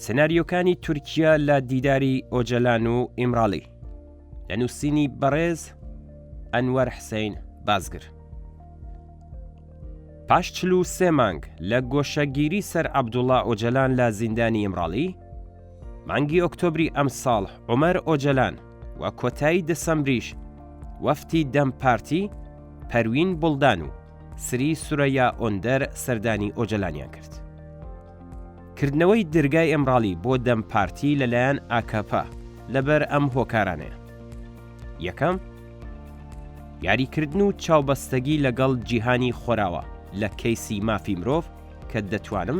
سناریۆکانی تورکیا لە دیداری ئۆجەلان و ئیمراڵی لە نووسینی بەڕێز ئەنوەر حسەین بازگر. پاش 43 مانگ لە گۆشەگیری سەر عەبدوڵڵا ئۆجەلان لە زیندانی ئیمراڵی، مانگی ئۆکتۆبری ئەم ساڵ عومەر ئۆجەلان و کۆتایی دەسەمبریش وەفتی دەم پارتی پەروین بوڵدان و سری سورەیا ئۆندەر سەردانی ئۆجەلانیان کرد. کردنەوەی دەرگای ئیمراڵی بۆ دەم پارتی لەلایەن ئاکاپا لەبەر ئەم هۆکارانەیە: یەکەم، یاریکردن و چاوبەستگی لەگەڵ جیهانی خۆراوە لە کەیسی مافی مرۆڤ کە دەتوانم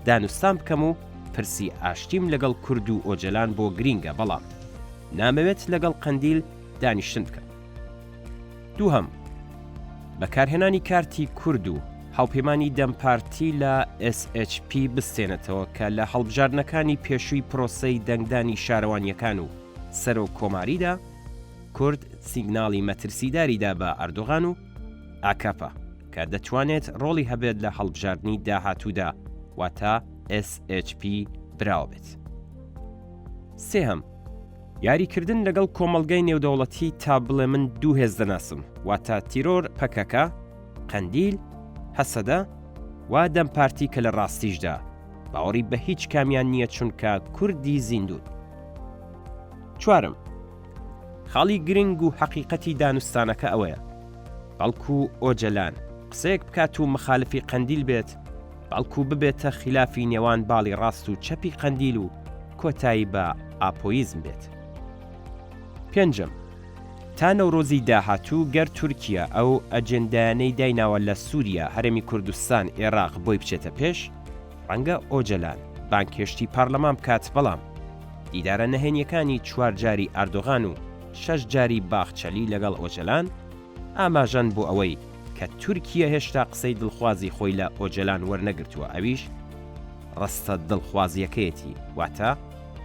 دانوستان بکەم و پرسی ئاشتیم لەگەڵ کورد و ئۆجەلان بۆ گرینگە، بەڵام نامەوێت لەگەڵ قەندیل دانیشتن بکەم. دووهەم، بەکارهێنانی کارتی کورد و هاوپەیمانی دەمپارتی لە SHP بستێنێتەوە کە لە هەڵبژاردنەکانی پێشووی پرۆسەی دەنگدانی شارەوانیەکان و سەر و کۆماریدا کورد سیگناڵی مەترسیداریدا بە ئەردۆغان و ئاکاپا کە دەتوانێت ڕۆڵی هەبێت لە هەڵبژاردنی داهاتوودا واتە SHP براوە بێت. سێهەم، یاریکردن لەگەڵ کۆمەڵگەی نێودەوڵەتی تا بڵێ من دوو هێز دەناسم واتە تیرۆر پەکەکە، قەندیل، هەسەدە و دەمپارتی کە لە ڕاستیشدا باوەڕی بە هیچ کامیان نییە چونکە کوردی زیندوون. چوارم، خاڵی گرنگ و حەقیقەتی دانوستانەکە ئەوەیە بەڵکو ئۆجەلان قسەیەک بکات و مخالفی قەندیل بێت، بەڵکو ببێتە خلافی نێوان باڵی ڕاست و چەپی قەندیل و کۆتایی بە ئاپۆیزم بێت. پێنجەم، تا نەورۆزی داهاتوو گەر تورکیا ئەو ئەجێندایانەی دایناوە لە سووریا، هەرێمی کوردستان، عێراق بۆی بچێتە پێش، ڕەنگە ئۆجەلان بانکێشتی پارلەمان بکات، بەڵام دیدارە نەهێنیەکانی 4 جاری ئەردۆغان و 6 جاری باخچەلی لەگەڵ ئۆجەلان ئاماژەن بۆ ئەوەی کە تورکیا هێشتا قسەی دڵخوازی خۆی لە ئۆجەلان وەرنەگرتووە، ئەویش ڕستە دڵخوازیەکەیەتی واتە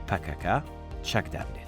پەکەکە چەکدار بێت.